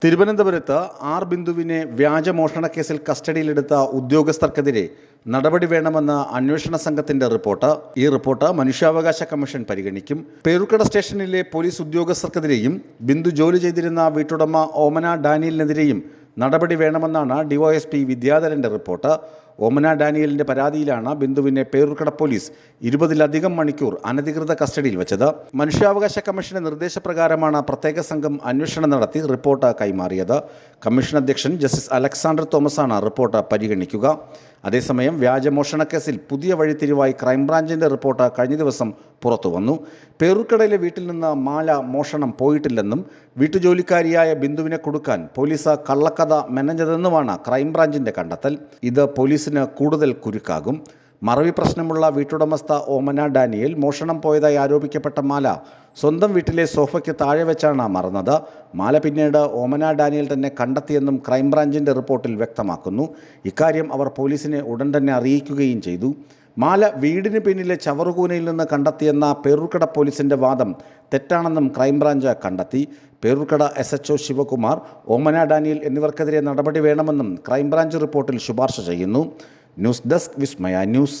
തിരുവനന്തപുരത്ത് ആർ ബിന്ദുവിനെ വ്യാജമോഷണ കേസിൽ കസ്റ്റഡിയിലെടുത്ത ഉദ്യോഗസ്ഥർക്കെതിരെ നടപടി വേണമെന്ന അന്വേഷണ സംഘത്തിന്റെ റിപ്പോർട്ട്. ഈ റിപ്പോർട്ട് മനുഷ്യാവകാശ കമ്മീഷൻ പരിഗണിക്കും. പേരൂർക്കട സ്റ്റേഷനിലെ പോലീസ് ഉദ്യോഗസ്ഥർക്കെതിരെയും ബിന്ദു ജോലി ചെയ്തിരുന്ന വീട്ടുടമ ഓമന ഡാനിയലിനെതിരെയും നടപടി വേണമെന്നാണ് ഡിവൈഎസ്പി വിദ്യാധരന്റെ റിപ്പോർട്ട്. ഓമന ഡാനിയലിന്റെ പരാതിയിലാണ് ബിന്ദുവിനെ പേരൂർക്കട പോലീസ് 20-ലധികം മണിക്കൂർ അനധികൃത കസ്റ്റഡിയിൽ വെച്ചത്. മനുഷ്യാവകാശ കമ്മീഷന്റെ നിർദ്ദേശപ്രകാരമാണ് പ്രത്യേക സംഘം അന്വേഷണം നടത്തി റിപ്പോർട്ട് കൈമാറിയത്. കമ്മീഷൻ അധ്യക്ഷൻ ജസ്റ്റിസ് അലക്സാണ്ടർ തോമസാണ് റിപ്പോർട്ട് പരിഗണിക്കുക. അതേസമയം വ്യാജമോഷണ കേസിൽ പുതിയ വഴിത്തിരിവായി ക്രൈംബ്രാഞ്ചിന്റെ റിപ്പോർട്ട് കഴിഞ്ഞ ദിവസം പുറത്തുവന്നു. പേരൂർക്കടയിലെ വീട്ടിൽ നിന്ന് മാല മോഷണം പോയിട്ടില്ലെന്നും വീട്ടുജോലിക്കാരിയായ ബിന്ദുവിനെ കൊടുക്കാൻ പോലീസ് കള്ളക്കഥ മെനഞ്ഞതെന്നുമാണ് ക്രൈംബ്രാഞ്ചിന്റെ കണ്ടെത്തൽ. ഇത് പോലീസിന് കൂടുതൽ കുരുക്കാകും. മറവി പ്രശ്നമുള്ള വീട്ടുടമസ്ഥ ഓമന ഡാനിയൽ മോഷണം പോയതായി ആരോപിക്കപ്പെട്ട മാല സ്വന്തം വീട്ടിലെ സോഫയ്ക്ക് താഴെ വെച്ചാണ് മറന്നത്. മാല പിന്നീട് ഓമന ഡാനിയൽ തന്നെ കണ്ടെത്തിയെന്നും ക്രൈംബ്രാഞ്ചിന്റെ റിപ്പോർട്ടിൽ വ്യക്തമാക്കുന്നു. ഇക്കാര്യം അവർ പോലീസിനെ ഉടൻ തന്നെ അറിയിക്കുകയും ചെയ്തു. മാല വീടിന് പിന്നിലെ ചവറുകൂനയിൽ നിന്ന് കണ്ടെത്തിയെന്ന പേരൂർക്കട പോലീസിന്റെ വാദം തെറ്റാണെന്നും ക്രൈംബ്രാഞ്ച് കണ്ടെത്തി. പേരൂർക്കട SHO ശിവകുമാർ, ഓമന ഡാനിയൽ എന്നിവർക്കെതിരെ നടപടി വേണമെന്നും ക്രൈംബ്രാഞ്ച് റിപ്പോർട്ടിൽ ശുപാർശ ചെയ്യുന്നു. ന്യൂസ് ഡെസ്ക് വിസ്മയ ന്യൂസ്.